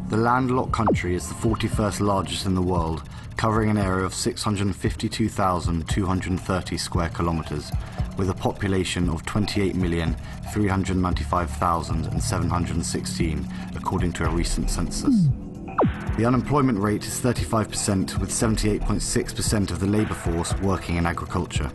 The landlocked country is the 41st largest in the world, covering an area of 652,230 square kilometres, with a population of 28,395,716, according to a recent census. The unemployment rate is 35%, with 78.6% of the labour force working in agriculture.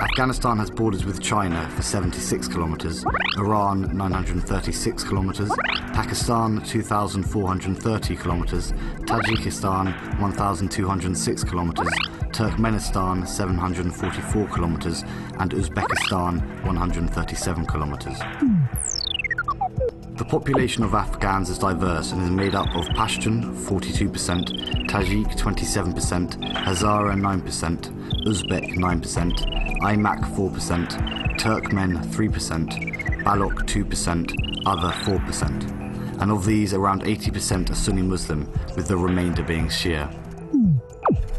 Afghanistan has borders with China for 76 kilometres, Iran 936 kilometres, Pakistan 2,430 kilometres, Tajikistan 1,206 kilometres, Turkmenistan 744 kilometres, and Uzbekistan 137 kilometres. The population of Afghans is diverse and is made up of Pashtun 42%, Tajik 27%, Hazara 9%, Uzbek 9%, Aimak 4%, Turkmen 3%, Baloch 2%, other 4%. And of these, around 80% are Sunni Muslim, with the remainder being Shia.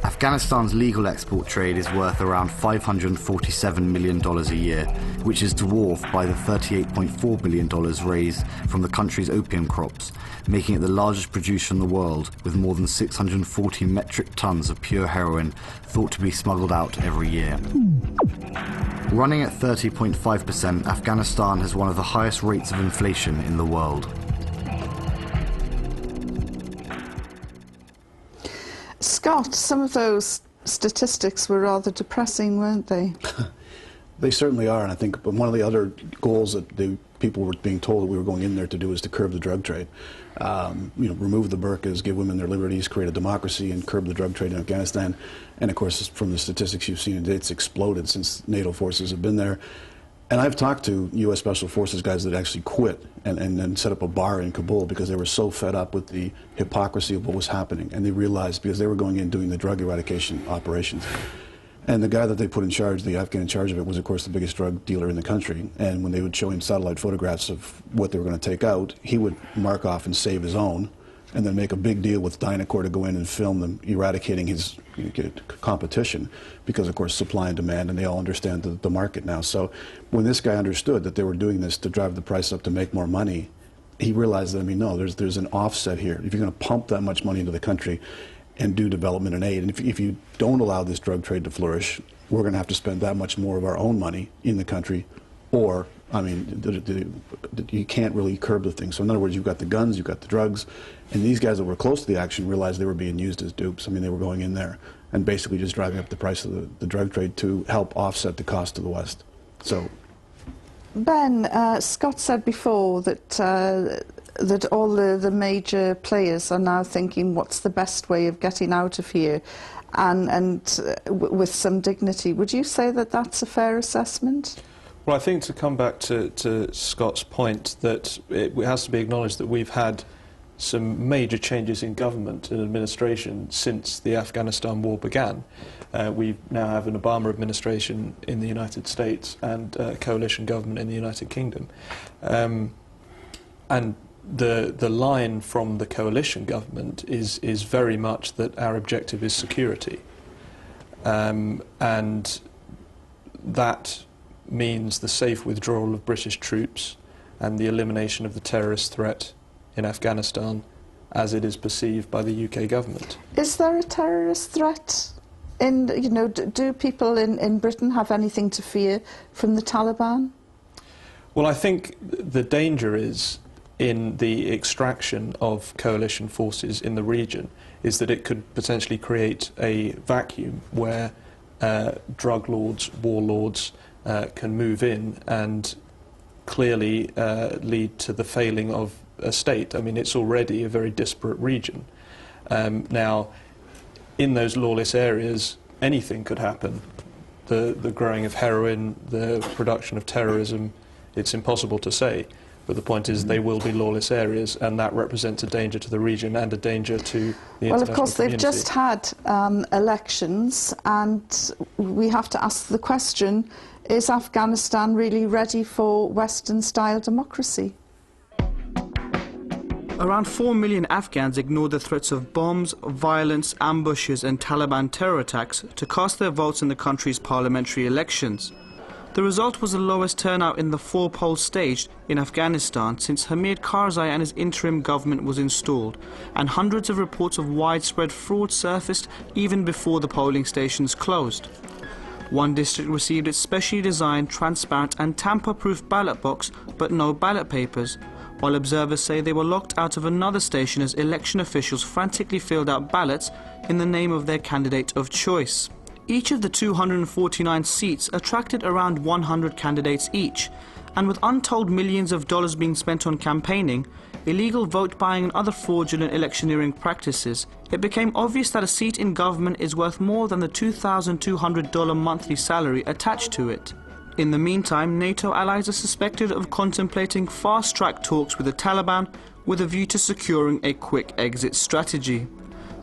Afghanistan's legal export trade is worth around $547 million a year, which is dwarfed by the $38.4 billion raised from the country's opium crops, making it the largest producer in the world, with more than 640 metric tons of pure heroin thought to be smuggled out every year. Running at 30.5%, Afghanistan has one of the highest rates of inflation in the world. Scott, some of those statistics were rather depressing, weren't they? They certainly are, and I think one of the other goals that the people were being told that we were going in there to do is to curb the drug trade. Remove the burqas, give women their liberties, create a democracy, and curb the drug trade in Afghanistan. And of course, from the statistics you've seen, it's exploded since NATO forces have been there. And I've talked to U.S. Special Forces guys that actually quit and set up a bar in Kabul because they were so fed up with the hypocrisy of what was happening. And they realized, because they were going in doing the drug eradication operations. And the guy that they put in charge, the Afghan in charge of it, was of course the biggest drug dealer in the country. And when they would show him satellite photographs of what they were going to take out, he would mark off and save his own, and then make a big deal with Dynacorp to go in and film them eradicating his competition, because of course supply and demand, and they all understand the market now. So when this guy understood that they were doing this to drive the price up to make more money, he realized that, I mean, no, there's an offset here. If you're going to pump that much money into the country and do development and aid, and if you don't allow this drug trade to flourish, we're going to have to spend that much more of our own money in the country, or, I mean, you can't really curb the thing. So in other words, you've got the guns, you've got the drugs, and these guys that were close to the action realized they were being used as dupes. I mean, they were going in there and basically just driving up the price of the drug trade to help offset the cost to the West. So, Ben, Scott said before that that all the major players are now thinking, what's the best way of getting out of here, and with some dignity. Would you say that that's a fair assessment? Well, I think to come back to Scott's point, that it has to be acknowledged that we've had some major changes in government and administration since the Afghanistan war began. We now have an Obama administration in the United States and a coalition government in the United Kingdom. And the line from the coalition government is very much that our objective is security. And that means the safe withdrawal of British troops and the elimination of the terrorist threat in Afghanistan as it is perceived by the UK government. Is there a terrorist threat? Do people in Britain have anything to fear from the Taliban? Well, I think the danger is in the extraction of coalition forces in the region, is that it could potentially create a vacuum where drug lords, warlords can move in and clearly lead to the failing of a state. I mean, it's already a very disparate region. Now, in those lawless areas, anything could happen. The growing of heroin, the production of terrorism, it's impossible to say. But the point is they will be lawless areas, and that represents a danger to the region and a danger to the international community. Well, of course, they've just had elections, and we have to ask the question, is Afghanistan really ready for Western-style democracy? Around 4 million Afghans ignored the threats of bombs, violence, ambushes and Taliban terror attacks to cast their votes in the country's parliamentary elections. The result was the lowest turnout in the 4 polls staged in Afghanistan since Hamid Karzai and his interim government was installed, and hundreds of reports of widespread fraud surfaced even before the polling stations closed. One district received its specially designed, transparent and tamper-proof ballot box, but no ballot papers, while observers say they were locked out of another station as election officials frantically filled out ballots in the name of their candidate of choice. Each of the 249 seats attracted around 100 candidates each, and with untold millions of dollars being spent on campaigning, illegal vote buying and other fraudulent electioneering practices, it became obvious that a seat in government is worth more than the $2,200 monthly salary attached to it. In the meantime, NATO allies are suspected of contemplating fast-track talks with the Taliban with a view to securing a quick exit strategy.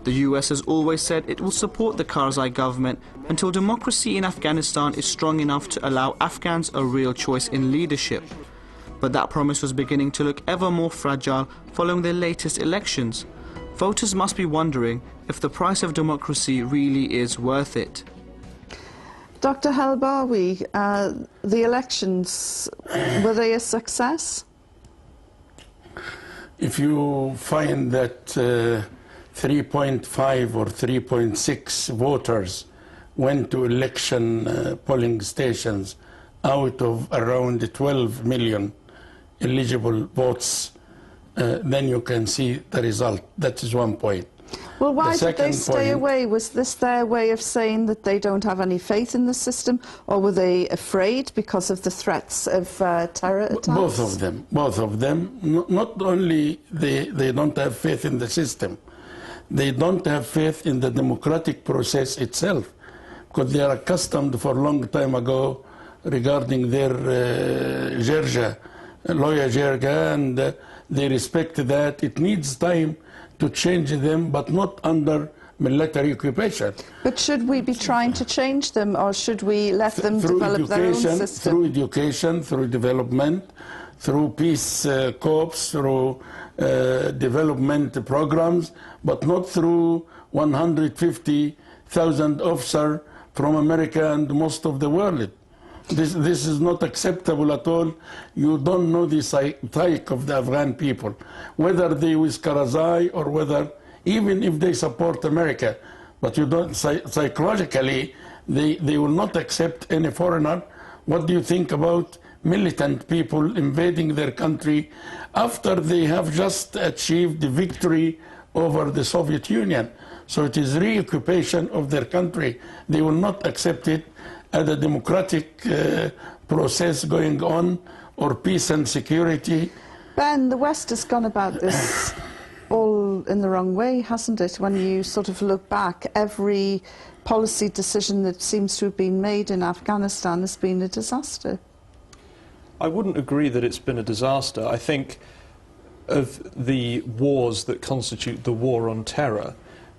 The US has always said it will support the Karzai government until democracy in Afghanistan is strong enough to allow Afghans a real choice in leadership. But that promise was beginning to look ever more fragile following the latest elections. Voters must be wondering if the price of democracy really is worth it. Dr. Helbawi, the elections, were they a success? If you find that 3.5 or 3.6 voters went to election polling stations out of around 12 million eligible votes, then you can see the result. That is one point. Well, why did they stay away? Was this their way of saying that they don't have any faith in the system, or were they afraid because of the threats of terror attacks? Both of them. Both of them. Not only they don't have faith in the system, they don't have faith in the democratic process itself, because they are accustomed for a long time ago regarding their jirga, lawyer jirga, and they respect that. It needs time to change them, but not under military occupation. But should we be trying to change them, or should we let them develop their own system? Through education, through development, through peace corps, through development programs, but not through 150,000 officers from America and most of the world. This is not acceptable at all. You don't know the psyche of the Afghan people, whether they with Karzai or whether, even if they support America, but you don't, psychologically, they will not accept any foreigner. What do you think about militant people invading their country after they have just achieved the victory over the Soviet Union? So it is reoccupation of their country. They will not accept it as a democratic process going on, or peace and security. Ben, the West has gone about this all in the wrong way, hasn't it? When you sort of look back, every policy decision that seems to have been made in Afghanistan has been a disaster. I wouldn't agree that it's been a disaster. I think of the wars that constitute the war on terror,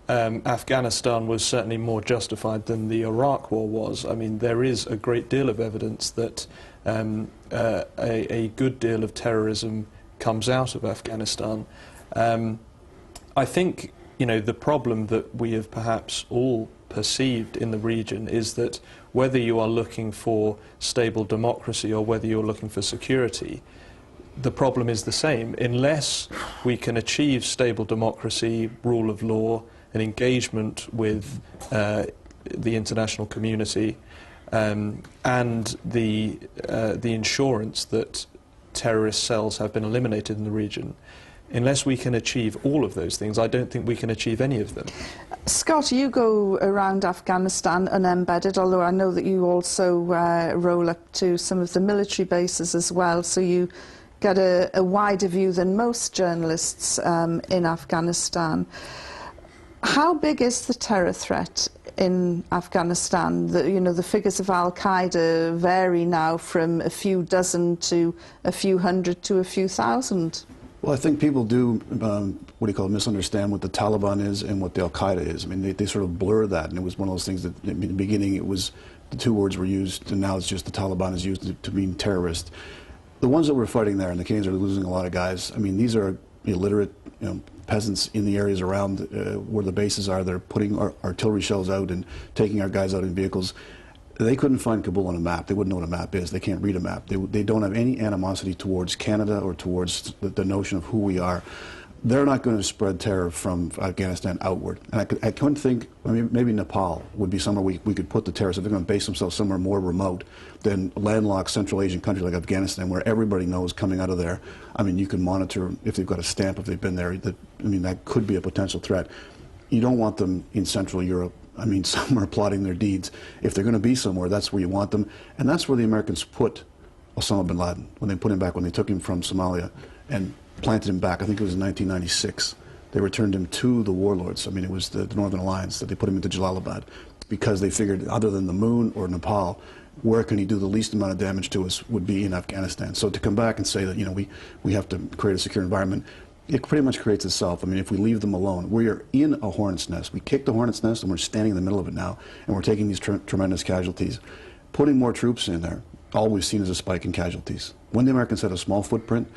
Afghanistan was certainly more justified than the Iraq war was. I mean, there is a great deal of evidence that a good deal of terrorism comes out of Afghanistan. I think, you know, the problem that we have perhaps all perceived in the region is that whether you are looking for stable democracy or whether you're looking for security, the problem is the same. Unless we can achieve stable democracy, rule of law, an engagement with the international community, and the insurance that terrorist cells have been eliminated in the region. Unless we can achieve all of those things, I don't think we can achieve any of them. Scott, you go around Afghanistan unembedded, although I know that you also roll up to some of the military bases as well, so you get a wider view than most journalists in Afghanistan. How big is the terror threat in Afghanistan? The figures of Al-Qaeda vary now from a few dozen to a few hundred to a few thousand. Well, I think people do, misunderstand what the Taliban is and what the Al-Qaeda is. I mean, they sort of blur that, and it was one of those things that in the beginning it was, the two words were used, and now it's just the Taliban is used to mean terrorist. The ones that we're fighting there, and the Canadians are losing a lot of guys, I mean, these are illiterate, peasants in the areas around where the bases are. They're putting artillery shells out and taking our guys out in vehicles. They couldn't find Kabul on a map. They wouldn't know what a map is. They can't read a map. They don't have any animosity towards Canada or towards the notion of who we are. They're not going to spread terror from Afghanistan outward. And I couldn't think, I mean, maybe Nepal would be somewhere we could put the terrorists if they're going to base themselves somewhere more remote than landlocked Central Asian country like Afghanistan, where everybody knows coming out of there. I mean, you can monitor if they've got a stamp, if they've been there. I mean, that could be a potential threat. You don't want them in Central Europe. I mean, somewhere plotting their deeds. If they're going to be somewhere, that's where you want them. And that's where the Americans put Osama bin Laden, when they put him back, when they took him from Somalia and planted him back. I think it was in 1996. They returned him to the warlords. I mean, it was the Northern Alliance that they put him into Jalalabad because they figured other than the moon or Nepal, where can he do the least amount of damage to us would be in Afghanistan. So to come back and say that, you know, we have to create a secure environment, it pretty much creates itself. I mean, if we leave them alone, we are in a hornet's nest. We kicked the hornet's nest and we're standing in the middle of it now, and we're taking these tremendous casualties. Putting more troops in there, all we've seen is a spike in casualties. When the Americans had a small footprint,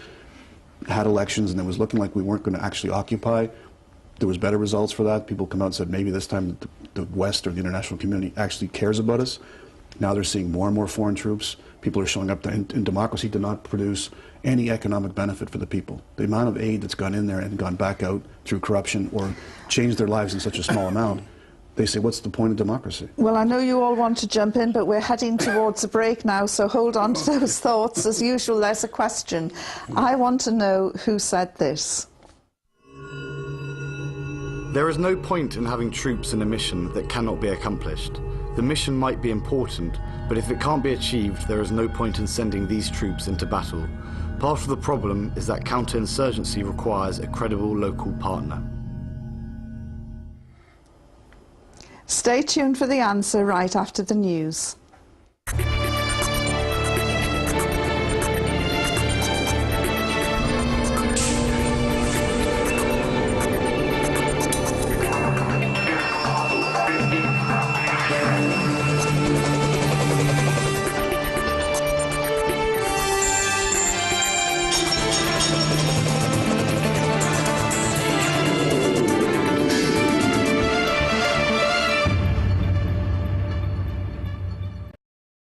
had elections, and it was looking like we weren't going to actually occupy, there was better results for that. People come out and said maybe this time the West or the international community actually cares about us. Now they're seeing more and more foreign troops. People are showing up, and democracy did not produce any economic benefit for the people. The amount of aid that's gone in there and gone back out through corruption or changed their lives in such a small amount, they say, what's the point of democracy? Well, I know you all want to jump in, but we're heading towards a break now, so hold on to those thoughts. As usual, there's a question. I want to know who said this. There is no point in having troops in a mission that cannot be accomplished. The mission might be important, but if it can't be achieved, there is no point in sending these troops into battle. Part of the problem is that counterinsurgency requires a credible local partner. Stay tuned for the answer right after the news.